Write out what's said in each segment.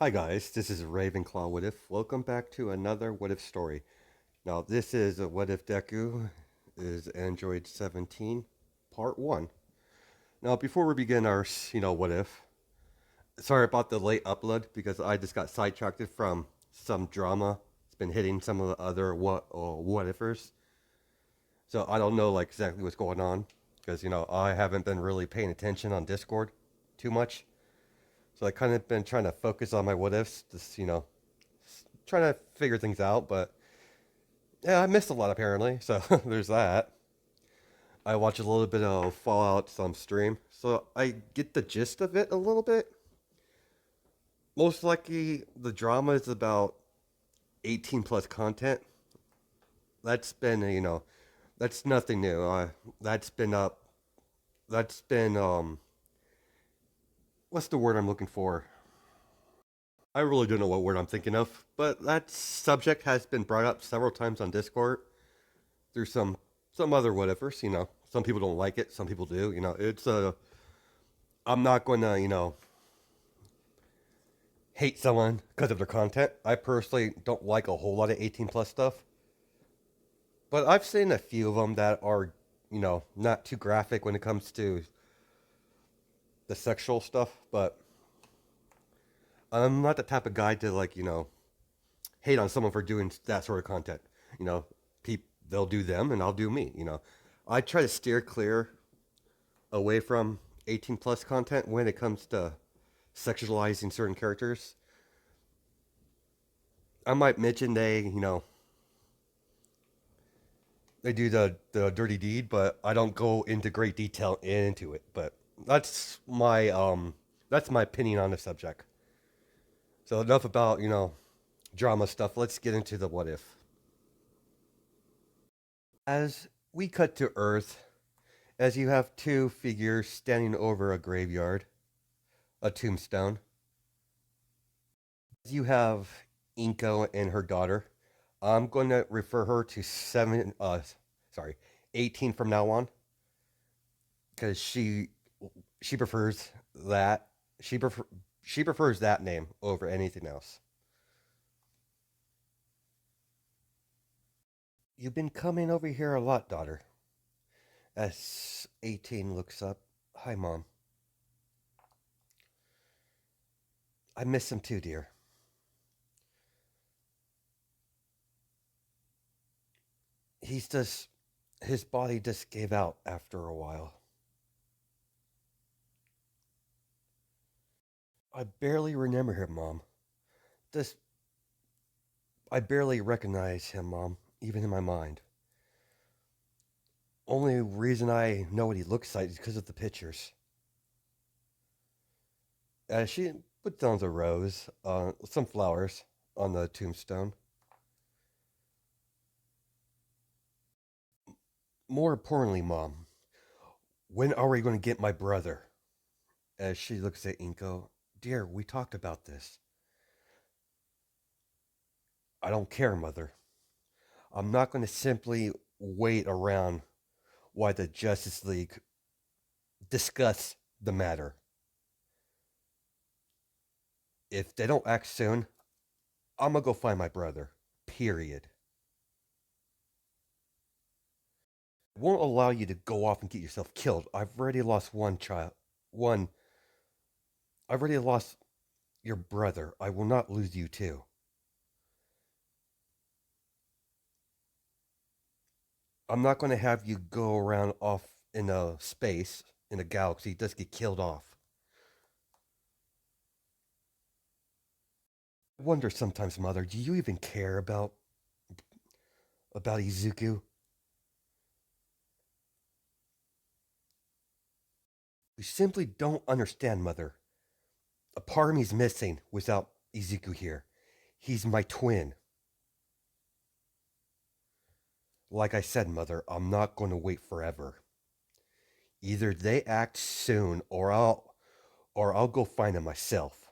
Hi guys, this is Ravenclaw What If. Welcome back to another What If story. Now this is a What If Deku is Android 17 Part 1. Now before we begin our, What If, sorry about the late upload because I just got sidetracked from some drama. It's been hitting some of the other What Ifers. So I don't know like exactly what's going on because I haven't been really paying attention on Discord too much. So I kind of been trying to focus on my what ifs, just trying to figure things out, but yeah, I missed a lot apparently. So there's that. I watch a little bit of Fallout some stream, so I get the gist of it a little bit. Most likely, the drama is about 18 plus content. That's been that's nothing new. That's been up. That's been what's the word I'm looking for? I really don't know what word I'm thinking of, but that subject has been brought up several times on Discord through some other whatevers. Some people don't like it, some people do. It's I'm not going to hate someone because of their content. I personally don't like a whole lot of 18 plus stuff, but I've seen a few of them that are not too graphic when it comes to the sexual stuff. But I'm not the type of guy to hate on someone for doing that sort of content. You know, they'll do them and I'll do me. I try to steer clear away from 18 plus content when it comes to sexualizing certain characters. I might mention they do the dirty deed, but I don't go into great detail into it. But that's my that's my opinion on the subject. So enough about drama stuff. Let's get into the what if. As we cut to Earth, as you have two figures standing over a graveyard, a tombstone. As you have Inko and her daughter. I'm going to refer her to 18 from now on because she prefers that she prefer she prefers that name over anything else. You've been coming over here a lot, daughter. As 18 looks up, hi, mom. I miss him too, dear. He's just his body just gave out after a while. I barely remember him, mom. This I barely recognize him, mom, even in my mind. Only reason I know what he looks like is because of the pictures. She put down the rose, some flowers on the tombstone. More importantly, mom, when are we going to get my brother? As she looks at Inko, dear, we talked about this. I don't care, mother. I'm not going to simply wait around while the Justice League discuss the matter. If they don't act soon, I'm gonna go find my brother. Period. I won't allow you to go off and get yourself killed. I've already lost one child. One. I've already lost your brother. I will not lose you too. I'm not going to have you go around off in a space, in a galaxy, just get killed off. I wonder sometimes, Mother, do you even care about Izuku? You simply don't understand, Mother. A part of me's missing without Izuku here. He's my twin. Like I said, Mother, I'm not going to wait forever. Either they act soon or I'll go find him myself.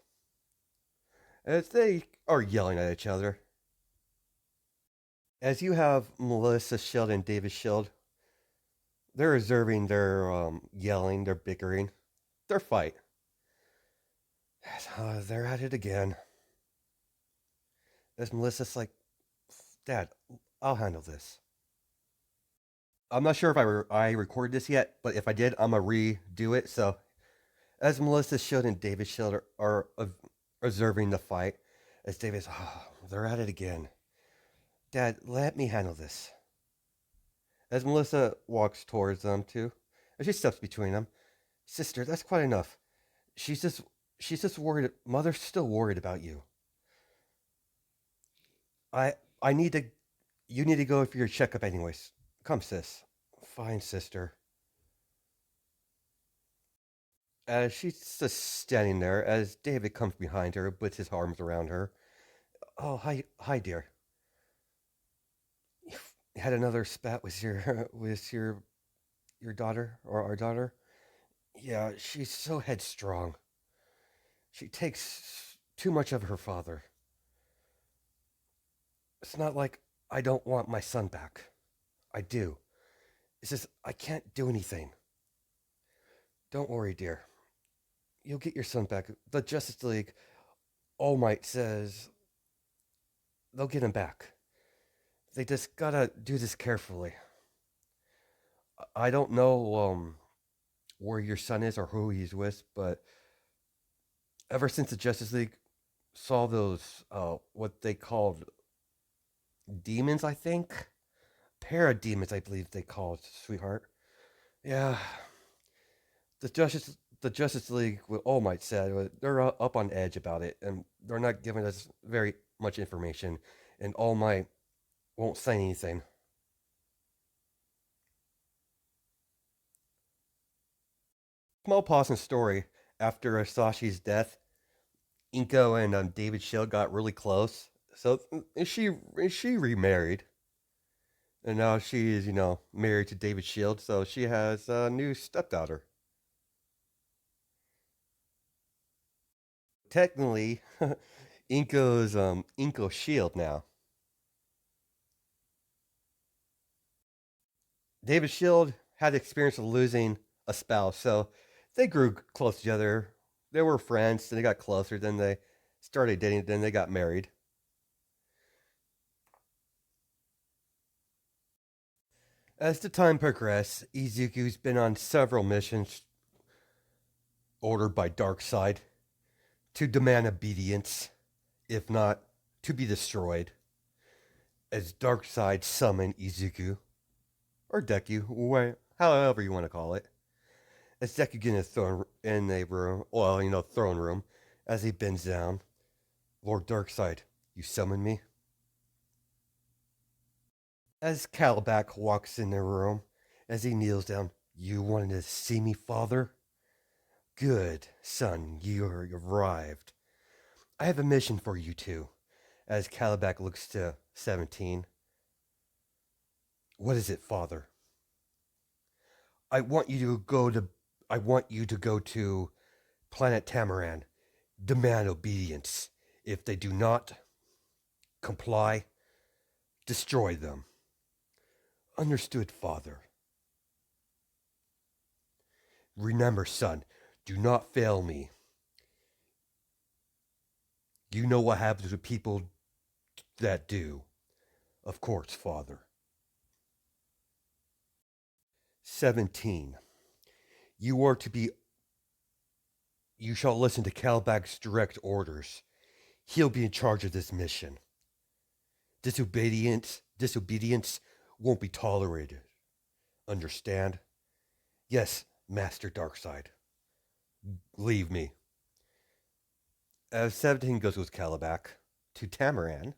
As they are yelling at each other. As you have Melissa's shield and David's shield, they're observing their yelling, their bickering, their fight. They're at it again. As Melissa's like, Dad, I'll handle this. I'm not sure if I recorded this yet, but if I did, I'm gonna redo it. So as Melissa Shield and David Shield are observing the fight, as David's, oh, they're at it again. Dad, let me handle this. As Melissa walks towards them too, and she steps between them. Sister, that's quite enough. She's just she's just worried. Mother's still worried about you. I I need to. You need to go for your checkup anyways. Come, sis. Fine, sister. As she's just standing there, as David comes behind her, puts his arms around her. Oh, hi, dear. You had another spat with your your daughter or our daughter. Yeah, she's so headstrong. She takes too much of her father. It's not like I don't want my son back. I do. It's just I can't do anything. Don't worry, dear. You'll get your son back. The Justice League, All Might says they'll get him back. They just gotta do this carefully. I don't know where your son is or who he's with, but ever since the Justice League saw those what they called demons, I think parademons, I believe they called, sweetheart. Yeah, the Justice League, what All Might said, they're up on edge about it, and they're not giving us very much information. And All Might won't say anything. Small pause in story. After Sashi's death, Inko and David Shield got really close. So is she remarried? And now she is, married to David Shield. So she has a new stepdaughter. Technically, Inko's Inko Shield now. David Shield had the experience of losing a spouse, so they grew close together. They were friends, then they got closer, then they started dating, then they got married. As the time progressed, Izuku's been on several missions ordered by Darkseid to demand obedience, if not to be destroyed. As Darkseid summoned Izuku, or Deku, however you want to call it, as Deku gets in a room, well, throne room, as he bends down. Lord Darkseid, you summon me? As Calabac walks in the room, as he kneels down, you wanted to see me, father? Good, son, you arrived. I have a mission for you two. As Calabac looks to 17. What is it, father? I want you to go to I want you to go to planet Tamaran. Demand obedience. If they do not comply, destroy them. Understood, father. Remember, son, do not fail me. You know what happens to people that do. Of course, father. 17. You are to be. You shall listen to Calbag's direct orders. He'll be in charge of this mission. Disobedience won't be tolerated. Understand? Yes, Master Darkseid. Leave me. As 17 goes with Calabac to Tamaran.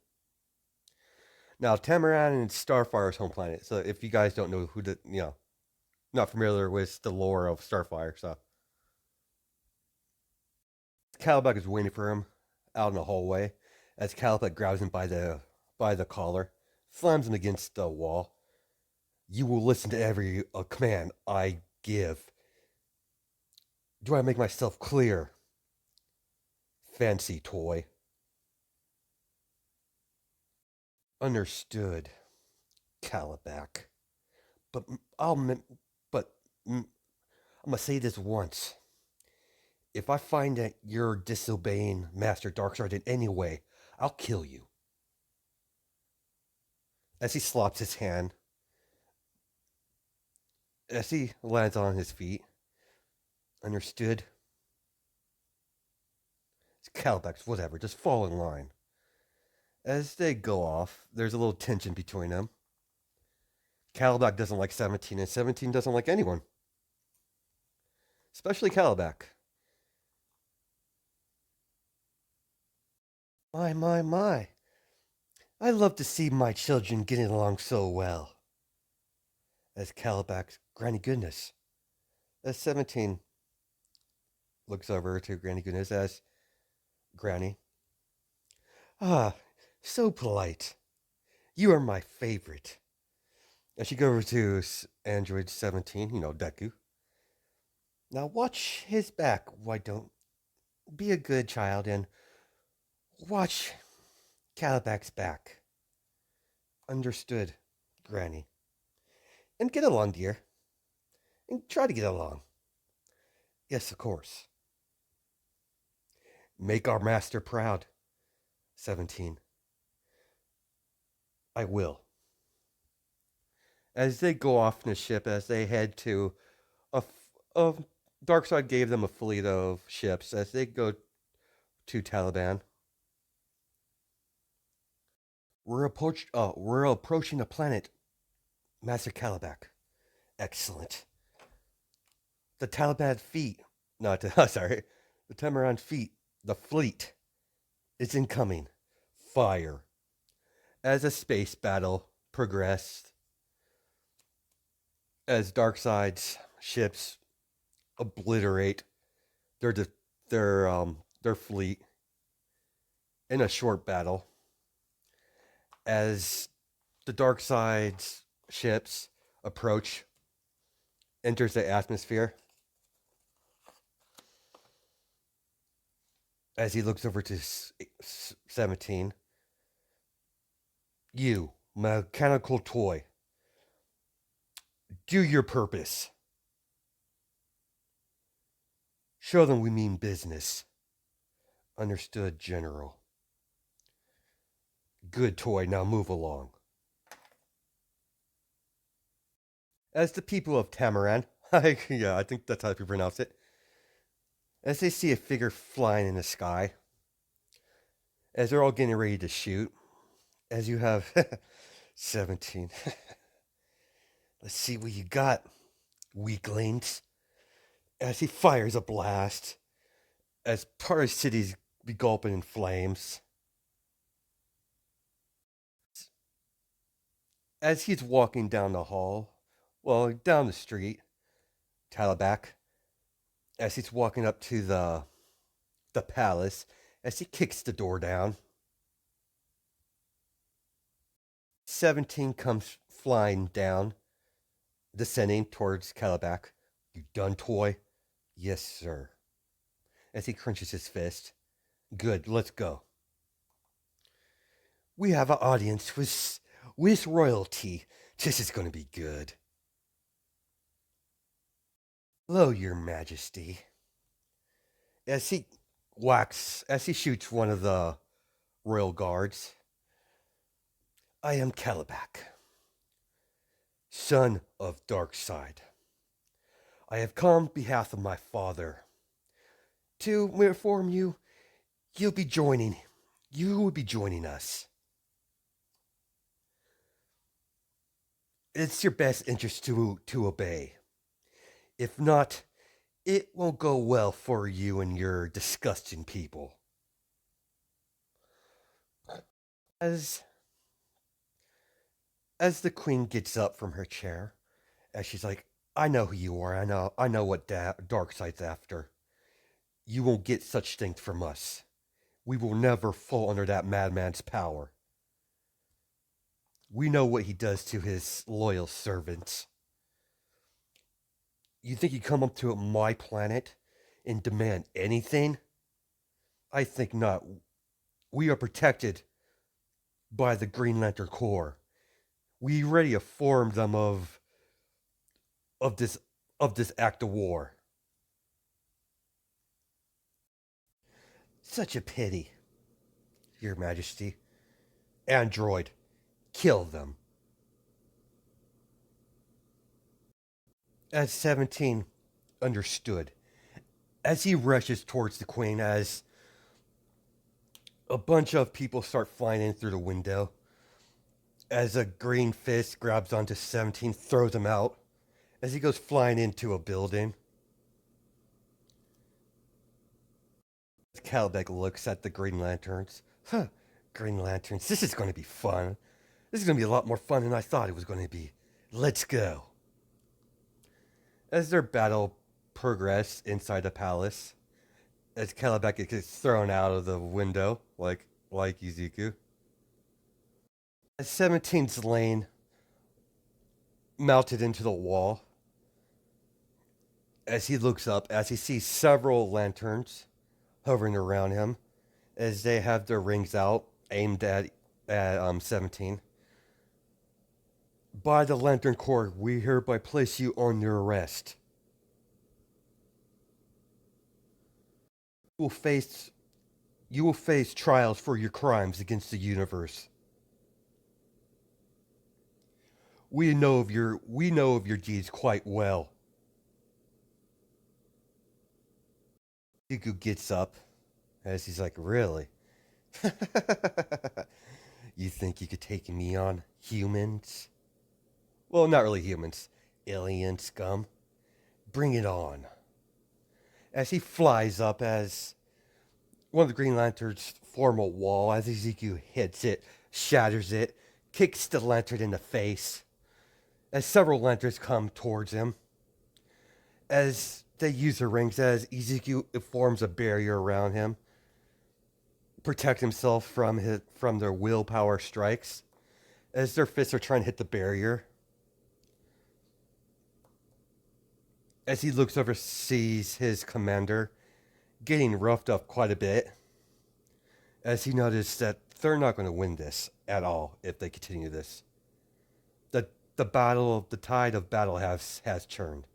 Now, Tamaran is Starfire's home planet. So if you guys don't know not familiar with the lore of Starfire, so Calabac is waiting for him out in the hallway as Calabac grabs him by the collar, slams him against the wall. You will listen to every command I give. Do I make myself clear? Fancy toy. Understood, Calabac. But I'll but I'm gonna say this once. If I find that you're disobeying Master Darkseid in any way, I'll kill you. as he slops his hand, as he lands on his feet. Understood? It's Calabax, whatever, just fall in line. As they go off, there's a little tension between them. Calabac doesn't like 17, and 17 doesn't like anyone, especially Calabac. My. I love to see my children getting along so well. As Calabac's Granny Goodness. As 17 looks over to Granny Goodness as Granny. Ah, so polite. You are my favorite. As she goes over to Android 17, Deku. Now watch his back. Why don't be a good child and watch Calabac's back. Understood, Granny. And get along, dear. And try to get along. Yes, of course. Make our master proud. 17. I will. As they go off in the ship, as they head to a Darkseid gave them a fleet of ships as they go to Taliban. We're approaching a planet, Master Calabac. Excellent. The Taliban fleet, not sorry, the Tamaran fleet, the fleet is incoming. Fire. As a space battle progressed, as Darkseid's ships obliterate their their fleet in a short battle, as the Darkseid's ships approach, enters the atmosphere. As he looks over to 17, you, mechanical toy, do your purpose. Show them we mean business. Understood, General. Good toy, now move along. As the people of Tamaran, I think that's how you pronounce it, as they see a figure flying in the sky, as they're all getting ready to shoot, as you have 17. Let's see what you got, weaklings. As he fires a blast, as part of the city's be gulping in flames. As he's walking down the hall, down the street, Talabac, as he's walking up to the palace, as he kicks the door down, 17 comes flying down, descending towards Calabac. You done, toy? Yes, sir. As he crunches his fist. Good, let's go. We have an audience with royalty. This is going to be good. Hello, your majesty. As he shoots one of the royal guards. I am Calabac, son of Darkseid. I have come on behalf of my father to inform you you will be joining us. It's your best interest to obey. If not, it won't go well for you and your disgusting people. As the queen gets up from her chair, as she's like, I know who you are. I know what Darkseid's after. You won't get such things from us. We will never fall under that madman's power. We know what he does to his loyal servants. You think you come up to my planet and demand anything? I think not. We are protected by the Green Lantern Corps. We already informed them of this act of war. Such a pity, Your Majesty. Android, kill them. As 17 understood, as he rushes towards the queen, as a bunch of people start flying in through the window, as a green fist grabs onto 17, throws him out, as he goes flying into a building. Calibec looks at the Green Lanterns. Huh, Green Lanterns, this is going to be fun. This is going to be a lot more fun than I thought it was going to be. Let's go. As their battle progresses inside the palace, as Calibec gets thrown out of the window, like Izuku. As 17's lane mounted into the wall, as he looks up, as he sees several lanterns hovering around him, as they have their rings out, aimed at 17. By the Lantern Corps, we hereby place you on your arrest. You will face trials for your crimes against the universe. We know of your deeds quite well. Iku gets up as he's like, really? You think you could take me on, humans? Well, not really humans. Alien scum. Bring it on. As he flies up, as one of the Green Lanterns form a wall, as Ezekiel hits it, shatters it, kicks the lantern in the face, as several lanterns come towards him. As they use their rings, as Ezekiel forms a barrier around him, protect himself from their willpower strikes, as their fists are trying to hit the barrier. As he looks over, sees his commander getting roughed up quite a bit, as he noticed that they're not going to win this at all if they continue this. The tide of battle has turned.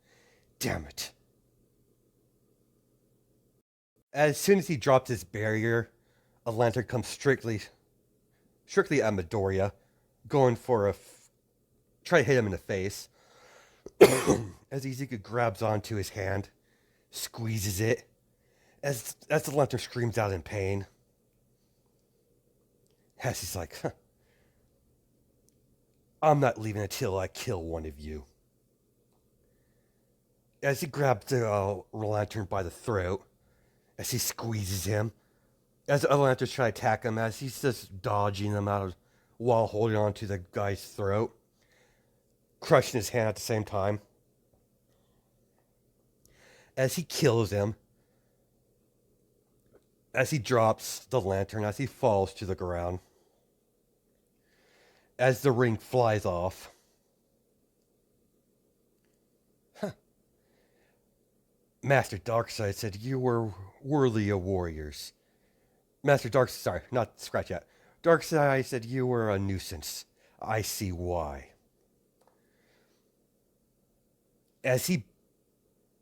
Damn it. As soon as he drops his barrier, a lantern comes strictly at Midoriya, going for try to hit him in the face. As Izuku grabs onto his hand, squeezes it, as the lantern screams out in pain. As he's like, huh, I'm not leaving until I kill one of you. As he grabs the lantern by the throat, as he squeezes him, as the other lanterns try to attack him, as he's just dodging them while holding on to the guy's throat, crushing his hand at the same time. As he kills him, as he drops the lantern, as he falls to the ground, as the ring flies off. Huh. Master Darkseid said you were worthy of warriors. Sorry, not scratch that. Darkseid said you were a nuisance. I see why. As he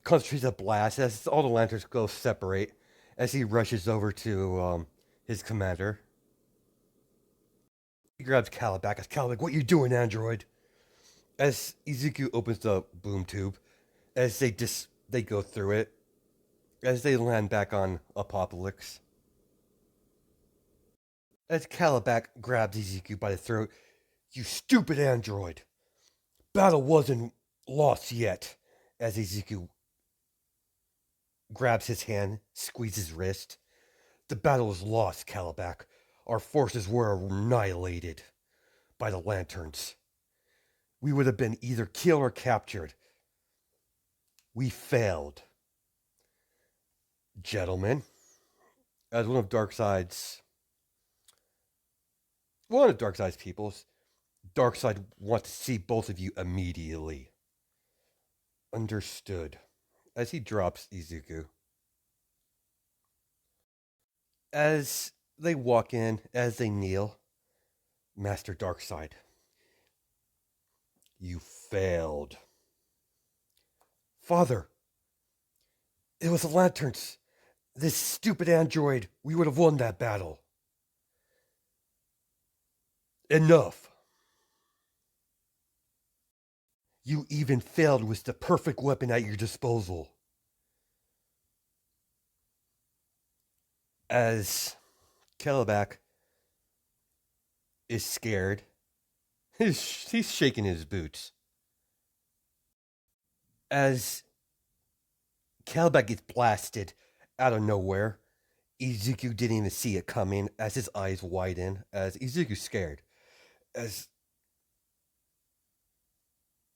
concentrates a blast, as all the lanterns go separate, as he rushes over to his commander. He grabs Calibac. As Calibac, what you doing, android? As Izuku opens the boom tube, as they go through it, as they land back on Apocalypse. As Calibac grabs Izuku by the throat, you stupid android! Battle wasn't lost yet. As Izuku grabs his hand, squeezes his wrist. The battle is lost, Calibac. Our forces were annihilated by the lanterns. We would have been either killed or captured. We failed. Gentlemen, as one of Darkseid's peoples, Darkseid wants to see both of you immediately. Understood. As he drops Izuku. As they walk in, as they kneel, Master Darkseid, you failed. Father, it was the lanterns. This stupid android, we would have won that battle. Enough. You even failed with the perfect weapon at your disposal. As Kelleback is scared, he's shaking his boots. As Kelleback gets blasted out of nowhere, Izuku didn't even see it coming as his eyes widen, as Izuku's scared. As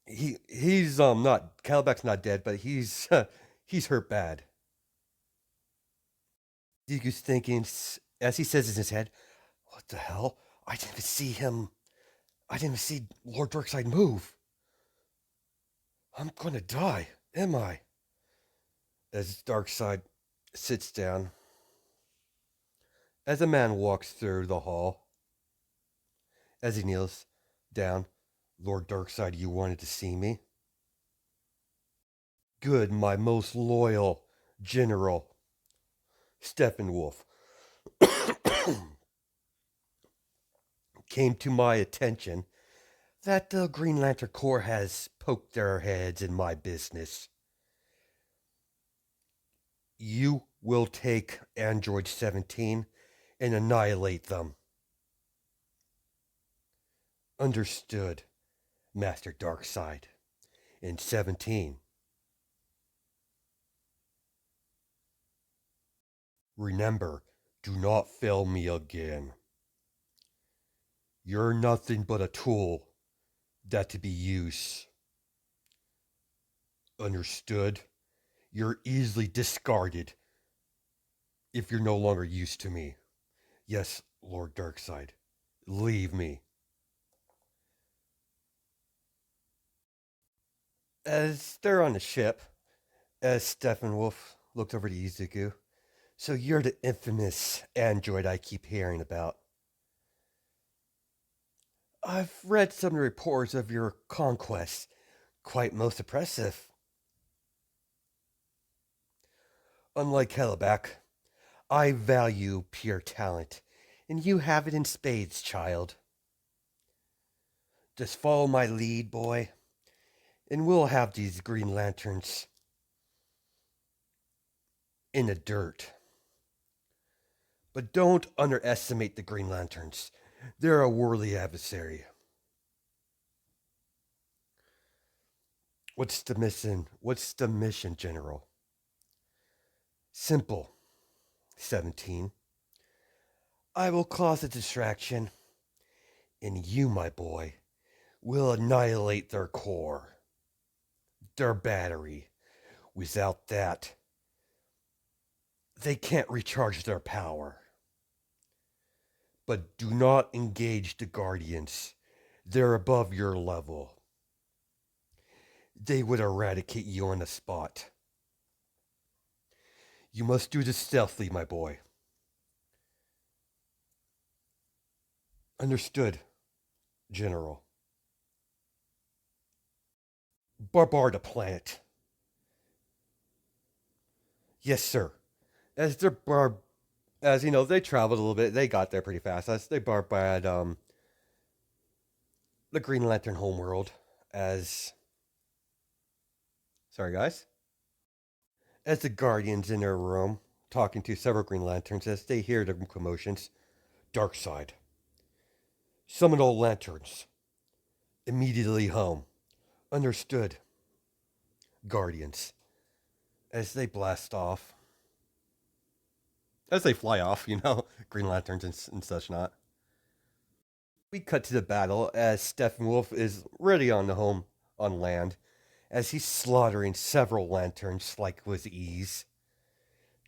he's not Kelleback's not dead, but he's he's hurt bad. Izuku's thinking as he says in his head, "What the hell? I didn't even see him. I didn't even see Lord Darkseid move. I'm gonna die, am I?" As Darkseid sits down, as a man walks through the hall, as he kneels down, "Lord Darkseid, you wanted to see me? Good, my most loyal general, Steppenwolf, came to my attention that the Green Lantern Corps has poked their heads in my business. You will take Android 17 and annihilate them." "Understood, Master Darkseid." "In 17. Remember, do not fail me again. You're nothing but a tool that to be used. Understood? You're easily discarded if you're no longer used to me. Yes, Lord Darkseid. Leave me." As they're on the ship, as Steppenwolf looked over to Izuku, "So you're the infamous android I keep hearing about. I've read some reports of your conquests. Quite most impressive. Unlike Helleback, I value pure talent, and you have it in spades, child. Just follow my lead, boy, and we'll have these Green Lanterns in the dirt. But don't underestimate the Green Lanterns. They're a worthy adversary." "What's the mission? What's the mission, General?" "Simple, 17. I will cause a distraction, and you, my boy, will annihilate their core, their battery. Without that, they can't recharge their power. But do not engage the Guardians. They're above your level. They would eradicate you on the spot. You must do this stealthily, my boy." "Understood, General." "Bombard the planet." "Yes, sir." As they're as you know, they traveled a little bit. They got there pretty fast. As they bombard the Green Lantern homeworld. As sorry, guys. As the Guardians in their room talking to several Green Lanterns, as they hear the commotions, "Darkseid, summon all lanterns. Immediately home." "Understood, Guardians." As they blast off, as they fly off, Green Lanterns and such not. We cut to the battle as Steppenwolf is ready on the home on land, as he's slaughtering several lanterns like with ease.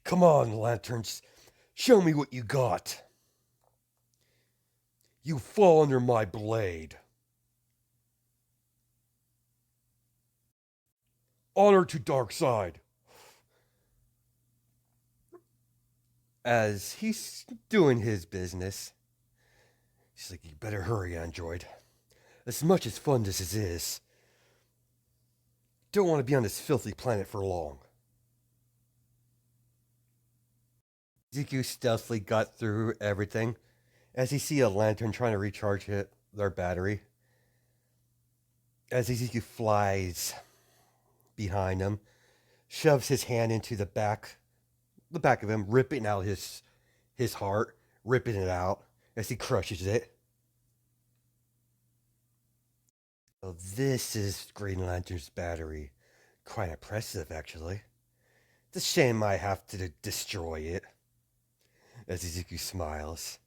"Come on, lanterns, show me what you got. You fall under my blade. Honor to Darkseid." As he's doing his business, he's like, "You better hurry, android. As much as fun as this is, don't want to be on this filthy planet for long." Ziku stealthily got through everything as he see a lantern trying to recharge their battery. As Ezekiel flies behind him, shoves his hand into the back of him, ripping out his heart, ripping it out as he crushes it. So this is Green Lantern's battery. Quite impressive, actually. It's a shame I have to destroy it. As Ezekiel smiles.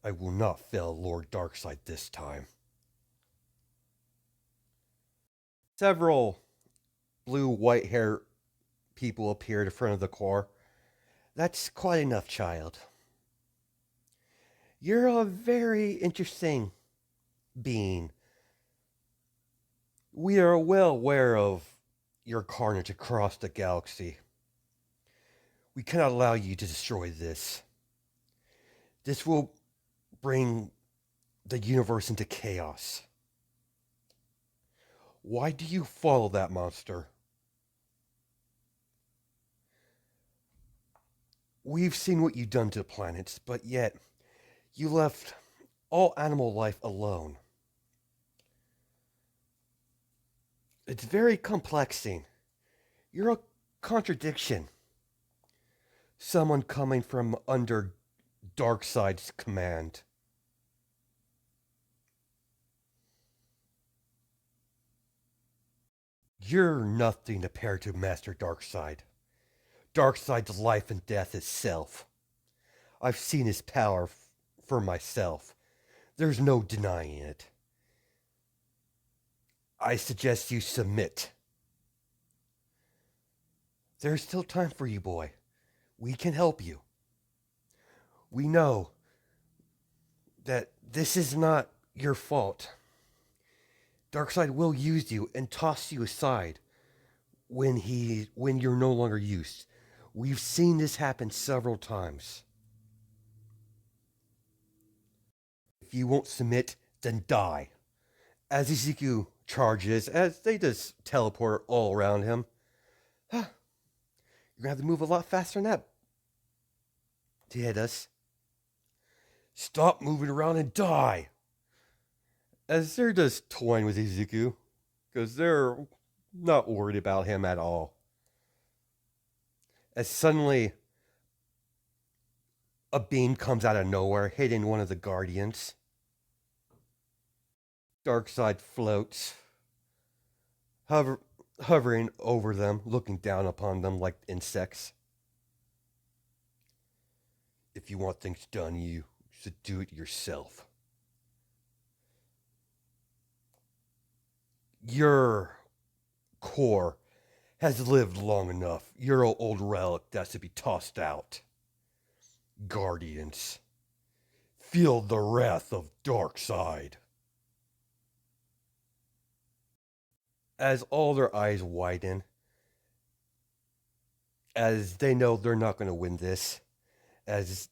I will not fail Lord Darkseid this time. Several blue white hair people appeared in front of the car. That's quite enough, child. You're a very interesting being. We are well aware of your carnage across the galaxy. We cannot allow you to destroy this. This will bring the universe into chaos. Why do you follow that monster? We've seen what you've done to the planets, but yet you left all animal life alone. It's very complexing. You're a contradiction. Someone coming from under Darkseid's command. You're nothing compared to Master Darkseid. Darkseid's life and death itself. I've seen his power for myself. There's no denying it. I suggest you submit. There's still time for you, boy. We can help you. We know that this is not your fault. Darkseid will use you and toss you aside when you're no longer used. We've seen this happen several times. If you won't submit, then die. As Ezekiel charges, as they just teleport all around him, you're gonna have to move a lot faster than that to hit us. Stop moving around and die. As they're just toying with Ezekiel, because they're not worried about him at all. As suddenly a beam comes out of nowhere, hitting one of the Guardians. Darkseid floats, hovering over them, looking down upon them like insects. If you want things done, you should do it yourself. Your core has lived long enough. You're an old relic that's to be tossed out. Guardians, feel the wrath of Darkseid. As all their eyes widen, as they know they're not going to win this, as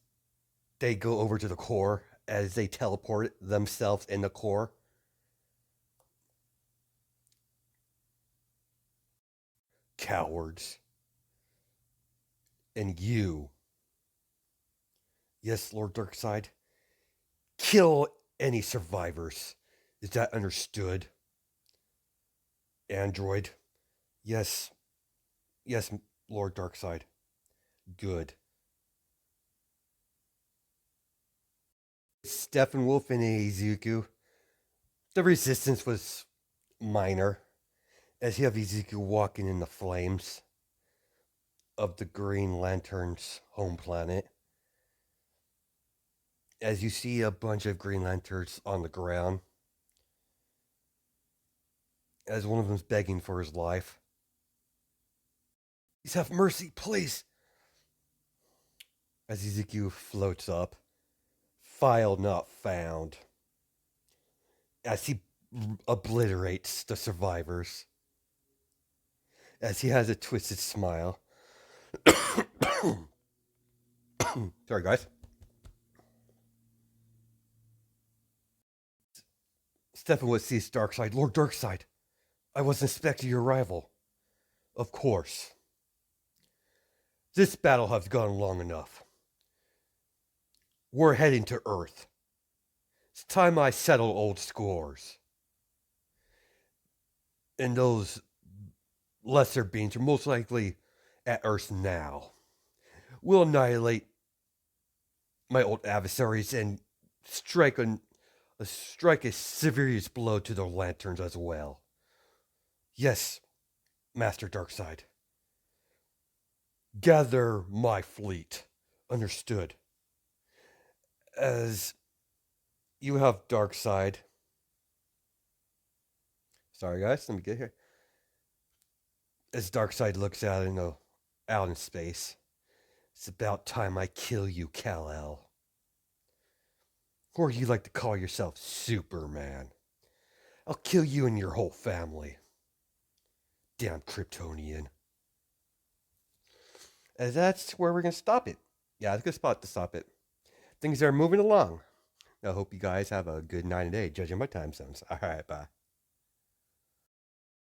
they go over to the core, as they teleport themselves in the core. Cowards. And you, yes, Lord Darkseid, kill any survivors. Is that understood? Android. Yes. Yes, Lord Darkseid. Good. Steppenwolf and Ezekiel. The resistance was minor, as you have Ezekiel walking in the flames of the Green Lantern's home planet. As you see a bunch of Green Lanterns on the ground, as one of them's begging for his life. Please have mercy, please. As Ezekiel floats up, file not found. As he obliterates the survivors. As he has a twisted smile. Sorry, guys. Steppenwolf sees Darkseid. Lord Darkseid, I wasn't expecting your arrival. Of course. This battle has gone long enough. We're heading to Earth. It's time I settle old scores. And those lesser beings are most likely at Earth now. We'll annihilate my old adversaries and strike a serious blow to the lanterns as well. Yes, Master Darkseid. Gather my fleet. Understood. As you have Darkseid. Sorry guys, let me get here. As Darkseid looks out in space. It's about time I kill you, Kal-El. Or you like to call yourself Superman. I'll kill you and your whole family. Damn Kryptonian. As that's where we're going to stop it. Yeah, it's a good spot to stop it. Things are moving along. I hope you guys have a good night and day, judging my time zones. Alright, bye.